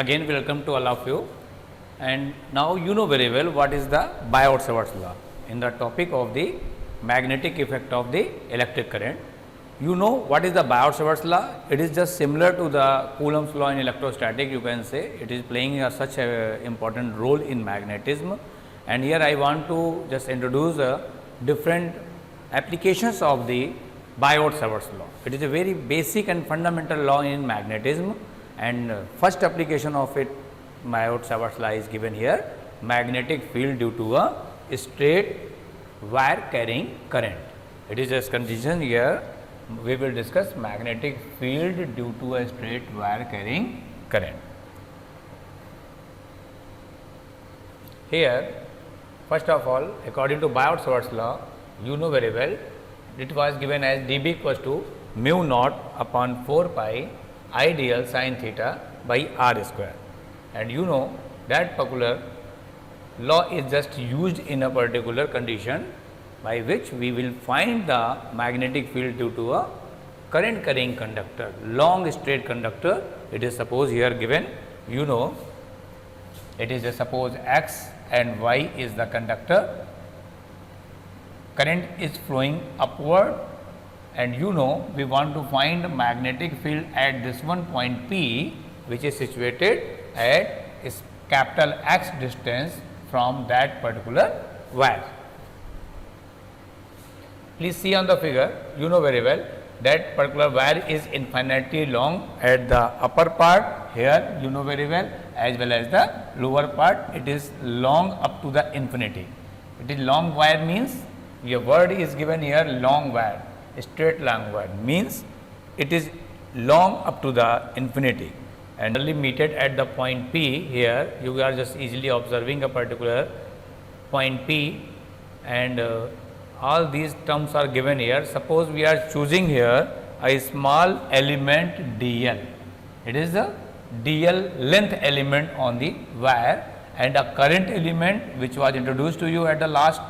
Again welcome to all of you, and now you know very well what is the Biot-Savart's law. In the topic of the magnetic effect of the electric current, you know what is the Biot-Savart's law. It is just similar to the Coulomb's law in electrostatic. You can say it is playing such a important role in magnetism, and here I want to just introduce different applications of the Biot-Savart's law. It is a very basic and fundamental law in magnetism, and first application of it, Biot-Savart's law, is given here: magnetic field due to a straight wire carrying current. It is just condition here. We will discuss magnetic field due to a straight wire carrying current. Here, first of all, according to Biot-Savart's law, you know very well, it was given as dB equals to mu naught upon 4 pi I dl sin theta by r square, and you know that particular law is just used in a particular condition by which we will find the magnetic field due to a current carrying conductor, long straight conductor. It is suppose here given, you know, it is just suppose x and y is the conductor, current is flowing upward, and you know we want to find magnetic field at this one point P, which is situated at capital X distance from that particular wire. Please see on the figure, you know very well that particular wire is infinitely long at the upper part here, you know very well, as well as the lower part. It is long up to the infinity. It is long wire means your word is given here long wire. Straight long wire means it is long up to the infinity and limited at the point P. Here you are just easily observing a particular point P, and all these terms are given here. Suppose we are choosing here a small element dl. It is the dl length element on the wire, and a current element which was introduced to you at the last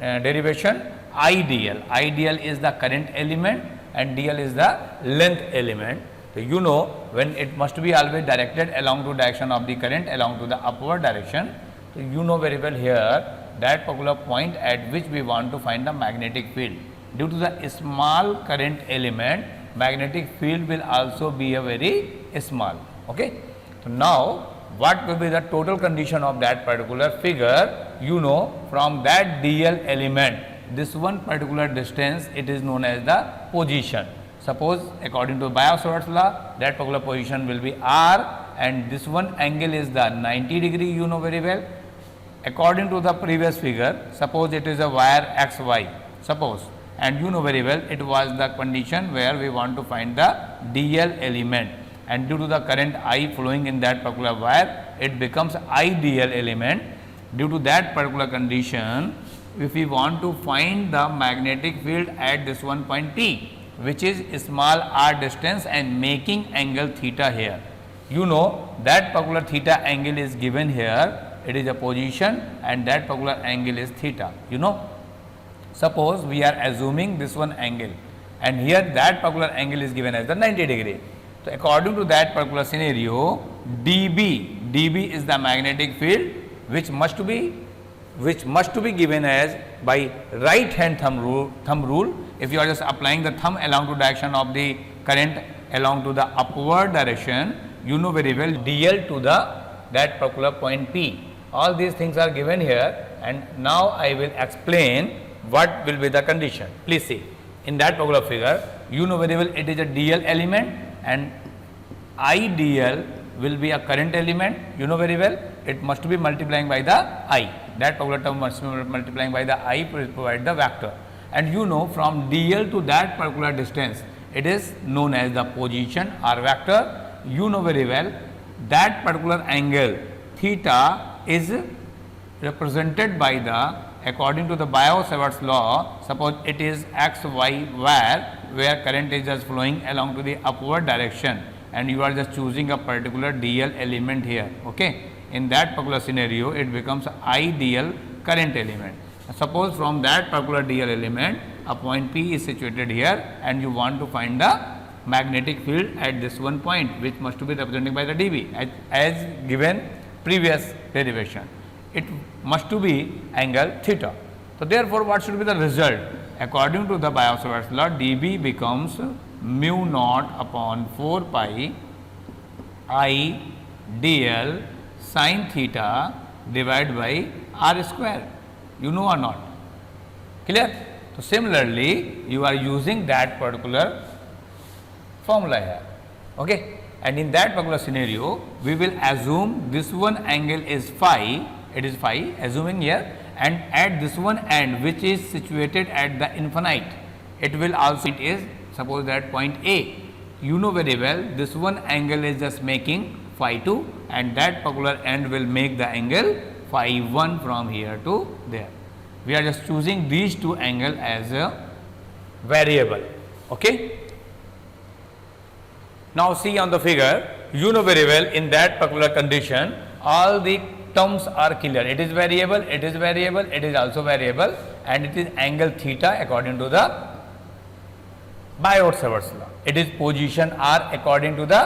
derivation, IDL. IDL is the current element and DL is the length element. So, you know when it must be always directed along to direction of the current along to the upward direction. So, you know very well here that particular point at which we want to find the magnetic field. Due to the small current element, magnetic field will also be a very small. Okay. So, now what will be the total condition of that particular figure? You know from that DL element, this one particular distance, it is known as the position. Suppose according to Biot-Savart's law, that particular position will be r, and this one angle is the 90 degree, you know very well. According to the previous figure, suppose it is a wire xy, suppose, and you know very well it was the condition where we want to find the DL element, and due to the current I flowing in that particular wire, it becomes IDL element. Due to that particular condition, if we want to find the magnetic field at this one point P, which is small r distance and making angle theta here, you know that particular theta angle is given here. It is a position and that particular angle is theta, you know. Suppose we are assuming this one angle, and here that particular angle is given as the 90 degree. So, according to that particular scenario, dB is the magnetic field which must be given as by right hand thumb rule. If you are just applying the thumb along to direction of the current along to the upward direction, you know very well DL to the that particular point P. All these things are given here, and now I will explain what will be the condition. Please see in that particular figure, you know very well it is a DL element and IDL will be a current element, you know very well. It must be multiplying by the I. That particular term must be multiplying by the I to provide the vector. And you know from DL to that particular distance, it is known as the position or vector. You know very well that particular angle theta is represented by the, according to the Biot-Savart's law, suppose it is XY wire where current is just flowing along to the upward direction, and you are just choosing a particular DL element here. Okay. In that particular scenario, it becomes IDL current element. Suppose from that particular DL element, a point P is situated here, and you want to find the magnetic field at this one point, which must be represented by the dB as given previous derivation. It must to be angle theta. So therefore, what should be the result? According to the Biot-Savart's law, dB becomes mu naught upon 4 pi I dl sin theta divided by r square. You know or not? Clear? So similarly, you are using that particular formula here. Okay? And in that particular scenario, we will assume this one angle is phi, it is phi, assuming here, and at this one end, which is situated at the infinite, it will also, it is, suppose that point A, you know very well, this one angle is just making phi 2, and that particular end will make the angle phi 1 from here to there. We are just choosing these two angles as a variable. Okay? Now see on the figure, you know very well, in that particular condition, all the terms are clear. It is variable, it is variable, it is also variable, and it is angle theta according to the Biot-Savart's law. It is position r according to the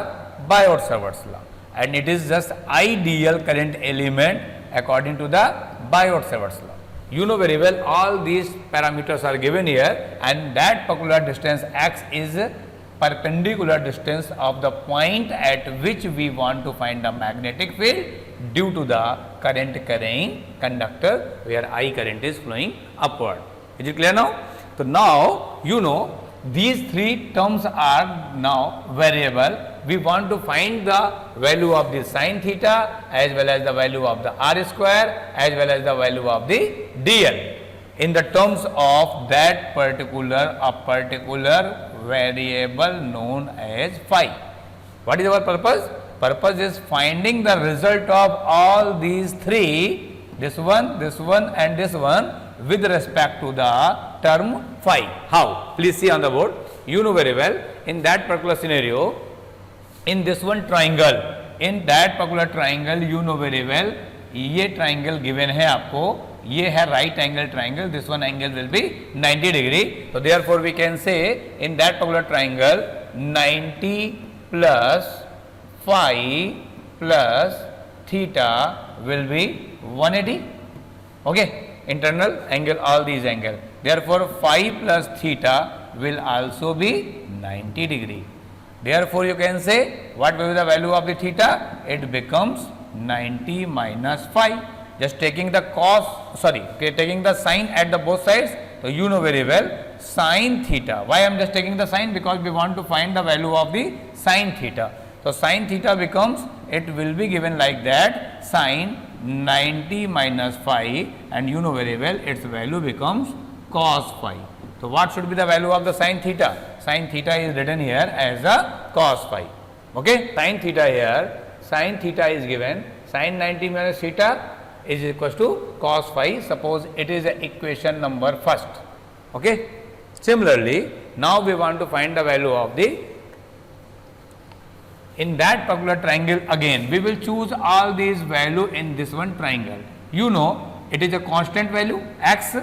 Biot-Savart's law, and it is just ideal current element according to the Biot-Savart's law. You know very well, all these parameters are given here, and that particular distance x is perpendicular distance of the point at which we want to find the magnetic field due to the current carrying conductor, where I current is flowing upward. Is it clear now? So now you know these three terms are now variable. We want to find the value of the sin theta as well as the value of the r square as well as the value of the dl in the terms of that particular variable known as phi. What is our purpose? Purpose is finding the result of all these three, this one and this one, with respect to the term phi. How? Please see on the board. You know very well, in that particular scenario, in this one triangle, in that particular triangle, you know very well, ये triangle given है आपको, ये है right angle triangle, this one angle will be 90 degree. So therefore we can say in that particular triangle 90 plus phi plus theta will be 180. Okay, internal angle, all these angles. Therefore phi plus theta will also be 90 degree. Therefore you can say what will be the value of the theta? It becomes 90 minus phi. Just taking the taking the sine at the both sides. So you know very well, sine theta. Why I am just taking the sine? Because we want to find the value of the sine theta. So sine theta becomes, it will be given like that, sine 90 minus phi, and you know very well its value becomes cos phi. So what should be the value of the sine theta? Sine theta is written here as a cos phi. Okay, sine theta here, sine theta is given, sine 90 minus theta is equals to cos phi. Suppose it is a equation number first. Okay. Similarly, now we want to find the value of the, in that particular triangle again, we will choose all these value in this one triangle. You know, it is a constant value x,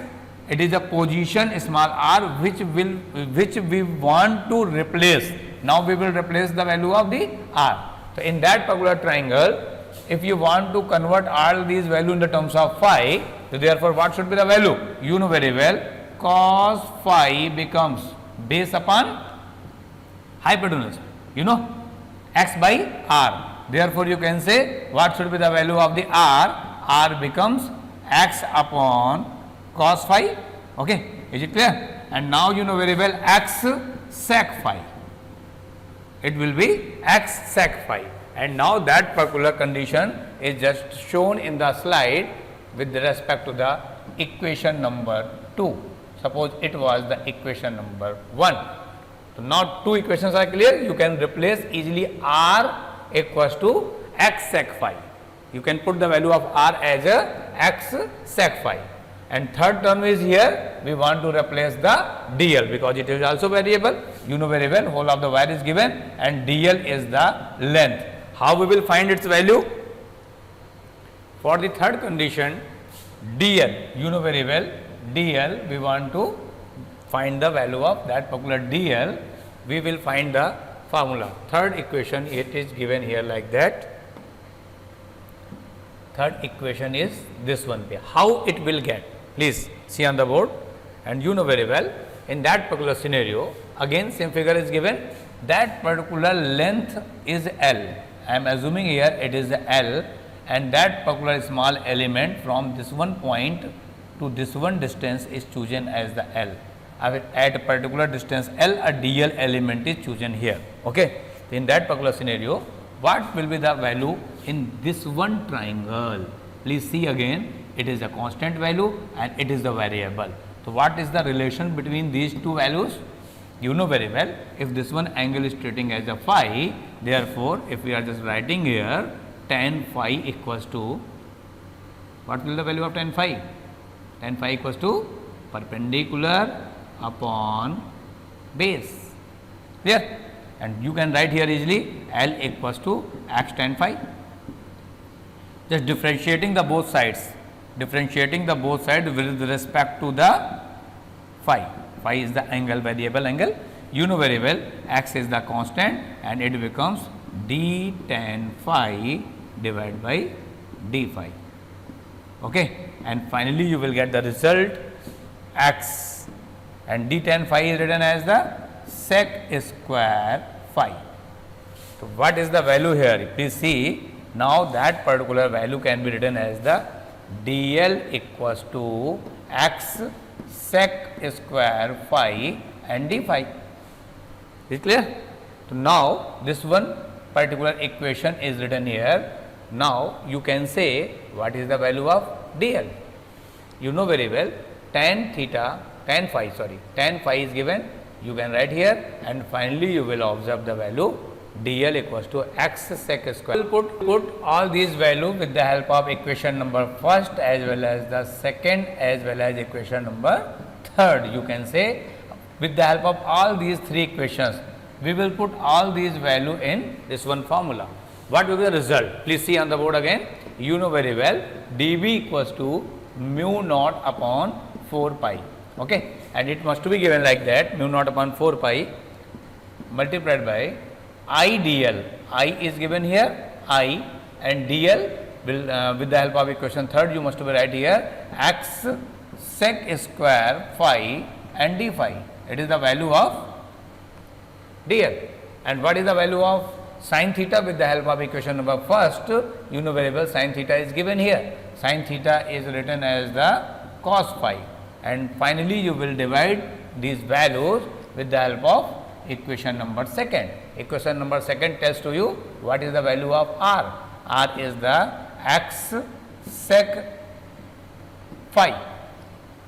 it is a position small r which we want to replace. Now we will replace the value of the r. So in that particular triangle, if you want to convert all these value in the terms of phi, so therefore what should be the value? You know very well, cos phi becomes base upon hypotenuse, you know, x by r. Therefore you can say what should be the value of the r? R becomes x upon cos phi. Okay, is it clear? And now you know very well x sec phi. It will be x sec phi. And now that particular condition is just shown in the slide with respect to the equation number 2. Suppose it was the equation number 1. So now two equations are clear. You can replace easily r equals to x sec phi. You can put the value of r as a x sec phi. And third term is here, we want to replace the dl because it is also variable. You know very well, whole of the wire is given and dl is the length. How we will find its value? For the third condition, dl, you know very well, dl, we want to find the value of that particular dl. We will find the formula. Third equation, it is given here like that. Third equation is this one. How it will get? Please see on the board, and you know very well, in that particular scenario, again same figure is given, that particular length is L. I am assuming here it is L, and that particular small element from this one point to this one distance is chosen as the L. At a particular distance L, a DL element is chosen here. Okay. In that particular scenario, what will be the value in this one triangle? Please see again, it is a constant value and it is the variable. So, what is the relation between these two values? You know very well, if this one angle is treating as a phi, therefore, if we are just writing here tan phi equals to, what will the value of tan phi? Tan phi equals to perpendicular upon base. Clear? And you can write here easily L equals to x tan phi. Just differentiating the both sides with respect to the phi. Phi is the angle, variable angle. You know very well, x is the constant and it becomes d tan phi divided by d phi. Okay. And finally, you will get the result x, and d tan phi is written as the sec square phi. So, what is the value here? Please see, now that particular value can be written as the dl equals to x sec square phi and d phi. Is it clear? So, now this one particular equation is written here. Now, you can say what is the value of dl. You know very well, tan phi is given, you can write here, and finally you will observe the value dl equals to x sec square. We will put all these values with the help of equation number first as well as the second as well as equation number third. You can say with the help of all these three equations, we will put all these value in this one formula. What will be the result? Please see on the board again. You know very well, dB equals to mu naught upon 4 pi. Okay, and it must be given like that, mu naught upon 4 pi multiplied by I dl. I is given here, I, and dl will with the help of equation third, you must be write here x sec square phi and d phi. It is the value of dl. And what is the value of sin theta? With the help of equation number first, you know very well, sin theta is given here. Sin theta is written as the cos phi, and finally you will divide these values with the help of equation number second. Equation number second tells to you what is the value of r. R is the x sec phi.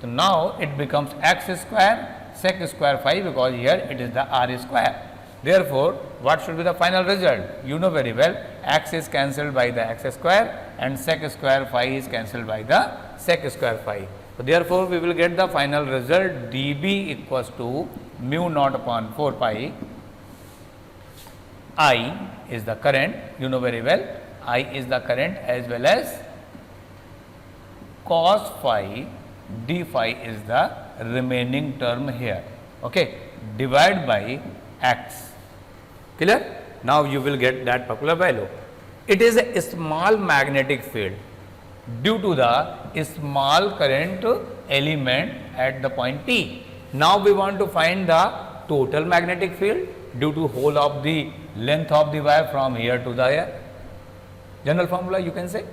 So, now it becomes x square sec square phi, because here it is the r square. Therefore, what should be the final result? You know very well, x is cancelled by the x square and sec square phi is cancelled by the sec square phi. So, therefore, we will get the final result dB equals to mu naught upon 4 pi. I is the current, you know very well, I is the current as well as cos phi d phi is the remaining term here. Okay, divide by x. Clear? Now, you will get that particular value. It is a small magnetic field due to the small current element at the point T. Now, we want to find the total magnetic field due to whole of the length of the wire from here to there. General formula you can say.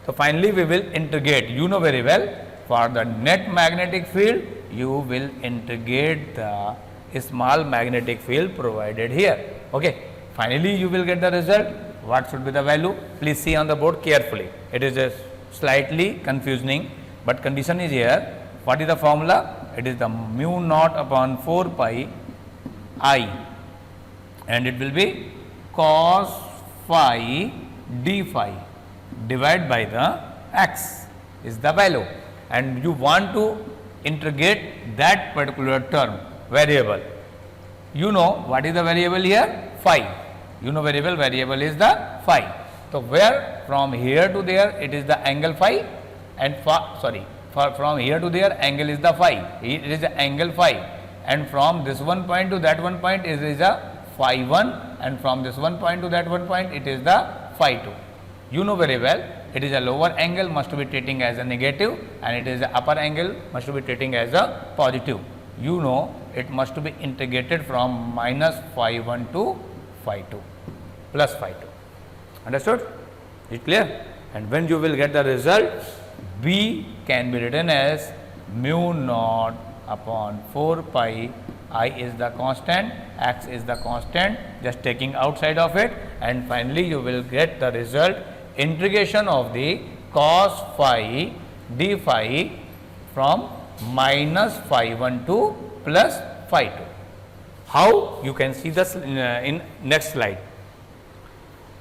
So, finally, we will integrate. You know very well, for the net magnetic field, you will integrate the small magnetic field provided here. Okay. Finally, you will get the result. What should be the value? Please see on the board carefully. It is just slightly confusing, but condition is here. What is the formula? It is the mu naught upon 4 pi I, and it will be cos phi d phi divided by the x is the value, and you want to integrate that particular term variable. You know what is the variable here? Phi. You know very well, variable is the phi. So, where from here to there it is the angle phi, and from here to there angle is the phi. It is the angle phi, and from this one point to that one point it is a phi 1 and from this one point to that one point it is the phi 2. You know very well it is a lower angle must be treating as a negative and it is a upper angle must be treating as a positive. You know it must be integrated from minus phi 1 to phi 2 plus phi 2. Understood? Is it clear? And when you will get the result, B can be written as mu naught upon 4 pi, I is the constant, x is the constant, just taking outside of it, and finally you will get the result integration of the cos phi d phi from minus phi 1 to plus phi 2. How? You can see this in next slide.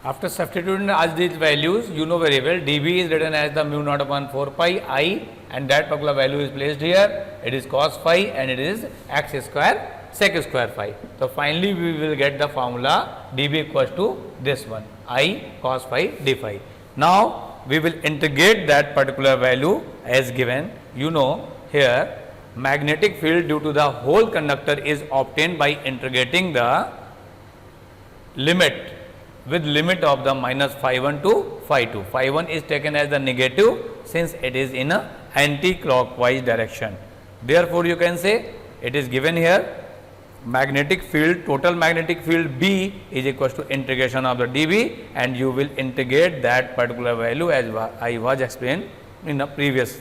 After substituting as these values, you know very well dB is written as the mu naught upon 4 pi I, and that particular value is placed here. It is cos phi and it is x square sec square phi. So finally we will get the formula dB equals to this one, I cos phi d phi. Now we will integrate that particular value as given. You know here magnetic field due to the whole conductor is obtained by integrating the limit with limit of the minus phi 1 to phi 2. Phi 1 is taken as the negative since it is in a anti-clockwise direction. Therefore, you can say it is given here magnetic field, total magnetic field B is equals to integration of the dB, and you will integrate that particular value as I was explained in a previous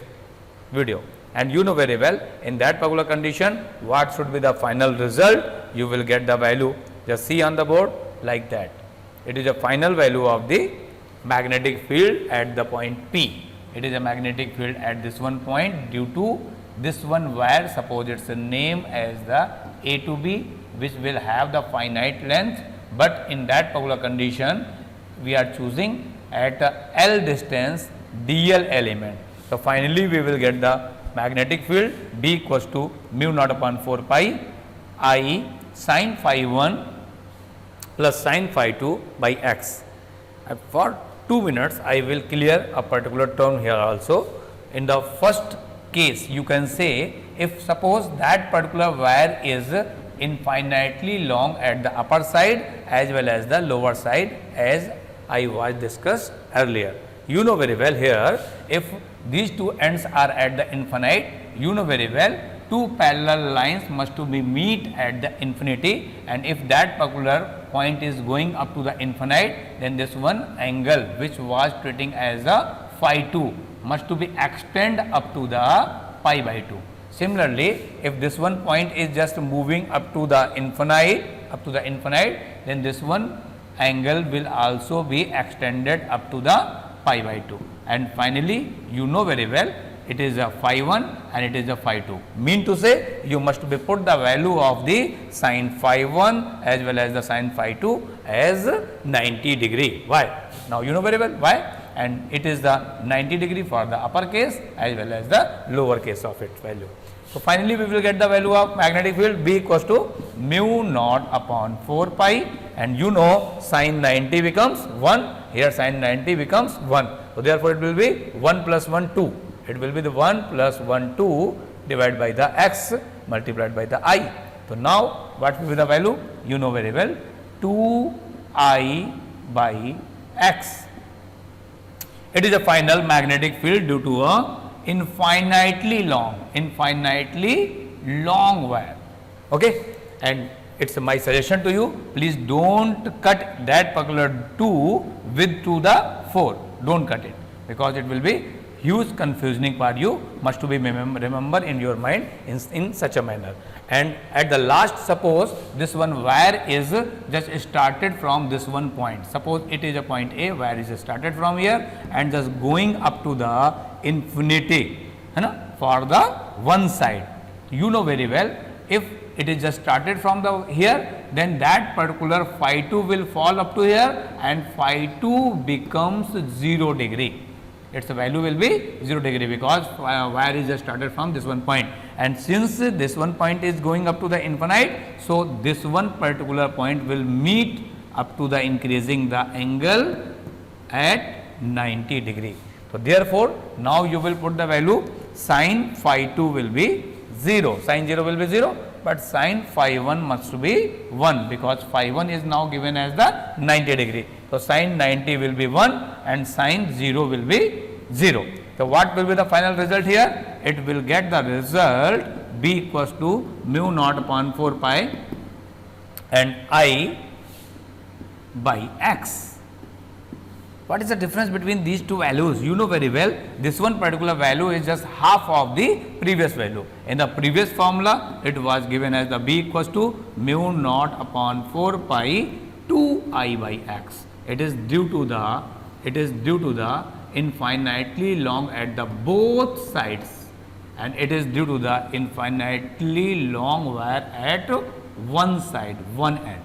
video. And you know very well in that particular condition what should be the final result. You will get the value, just see on the board like that. It is a final value of the magnetic field at the point P. It is a magnetic field at this one point due to this one wire, suppose its name as the A to B, which will have the finite length, but in that particular condition we are choosing at L distance dl element. So finally we will get the magnetic field B equals to mu naught upon 4 pi I sin phi 1 plus sin phi 2 by x. For 2 minutes I will clear a particular term here also. In the first case you can say, if suppose that particular wire is infinitely long at the upper side as well as the lower side, as I was discussed earlier. You know very well here, if these two ends are at the infinite, you know very well two parallel lines must to be meet at the infinity, and if that particular point is going up to the infinite, then this one angle which was treating as a phi 2 must to be extend up to the pi by 2. Similarly, if this one point is just moving up to the infinite, then this one angle will also be extended up to the pi by 2. And finally, you know very well it is a phi 1 and it is a phi 2. Mean to say, you must be put the value of the sin phi 1 as well as the sin phi 2 as 90 degree. Why? Now you know very well why, and it is the 90 degree for the upper case as well as the lower case of its value. So finally we will get the value of magnetic field B equals to mu naught upon 4 pi, and you know sin 90 becomes 1, here sin 90 becomes 1. So therefore it will be 1 plus 1 2. It will be the 1 plus 1 2 divided by the x multiplied by the I. So now what will be the value? You know very well, 2I by x. It is a final magnetic field due to a infinitely long wire. Okay, and it's my suggestion to you, please don't cut that particular 2 with to the 4. Don't cut it, because it will be huge confusing part. You must to be remember in your mind in such a manner. And at the last, suppose this one wire is just started from this one point. Suppose it is a point A, wire is started from here and just going up to the infinity, for the one side. You know very well, if it is just started from the here, then that particular phi 2 will fall up to here and phi 2 becomes 0 degree. Its value will be 0 degree because wire is just started from this one point, and since this one point is going up to the infinite, so this one particular point will meet up to the increasing the angle at 90 degree. So therefore now you will put the value sin phi 2 will be 0, sin 0 will be 0, but sin phi 1 must be 1 because phi 1 is now given as the 90 degree. So, sin 90 will be 1 and sin 0 will be 0. So, what will be the final result here? It will get the result b equals to mu naught upon 4 pi and I by x. What is the difference between these two values? You know very well, this one particular value is just half of the previous value. In the previous formula, it was given as the b equals to mu naught upon 4 pi 2I by x. It is due to the infinitely long at the both sides, and it is due to the infinitely long wire at one side, one end.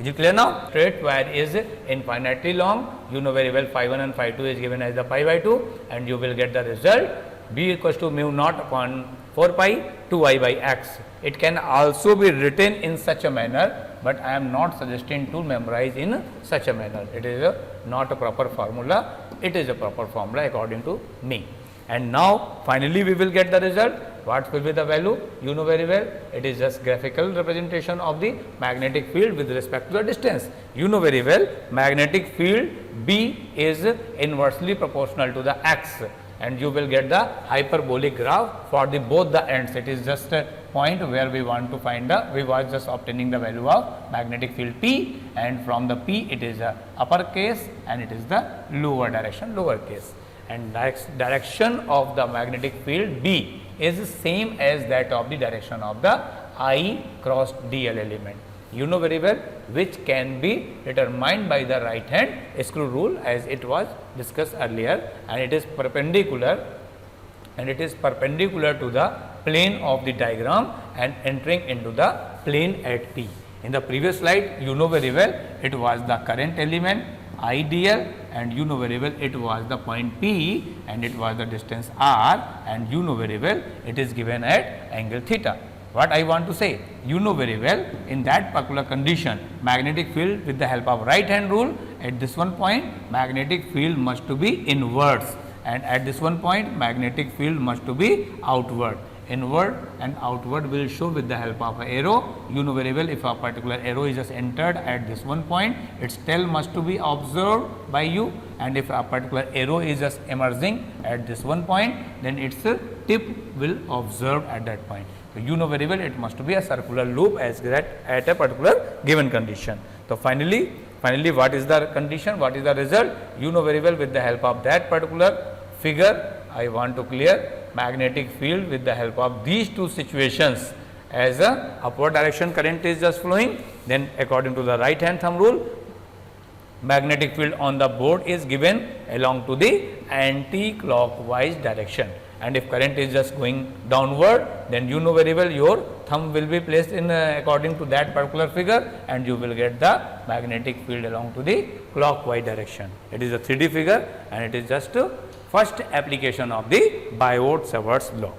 Is it clear now? Straight wire is infinitely long. You know very well phi 1 and phi 2 is given as the pi by 2, and you will get the result b equals to mu naught upon 4 pi 2I by x. It can also be written in such a manner, but I am not suggesting to memorize in such a manner. It is not a proper formula. It is a proper formula according to me. And now finally we will get the result. What will be the value? You know very well, it is just graphical representation of the magnetic field with respect to the distance. You know very well, magnetic field B is inversely proportional to the x, and you will get the hyperbolic graph for the both the ends. It is just a point where we want to find we was just obtaining the value of magnetic field P, and from the P it is the upper case and it is the lower direction, lower case. And direction of the magnetic field B is same as that of the direction of the I cross dl element. You know very well, which can be determined by the right hand screw rule as it was discussed earlier, and it is perpendicular to the plane of the diagram and entering into the plane at P. In the previous slide, you know very well, it was the current element IDL, and you know very well it was the point P and it was the distance R, and you know very well it is given at angle theta. What I want to say, you know very well, in that particular condition, magnetic field with the help of right hand rule, at this one point magnetic field must to be inwards, and at this one point magnetic field must to be outward. Inward and outward will show with the help of an arrow. You know very well, if a particular arrow is just entered at this one point, its tail must to be observed by you, and if a particular arrow is just emerging at this one point, then its tip will observe at that point. So, you know very well it must be a circular loop as that at a particular given condition. So, finally what is the condition, what is the result? You know very well, with the help of that particular figure I want to clear magnetic field with the help of these two situations. As a upward direction current is just flowing, then according to the right hand thumb rule, magnetic field on the board is given along to the anti-clockwise direction, and if current is just going downward, then you know very well your thumb will be placed in according to that particular figure, and you will get the magnetic field along to the clockwise direction. It is a 3D figure, and it is just first application of the Biot-Savart's law.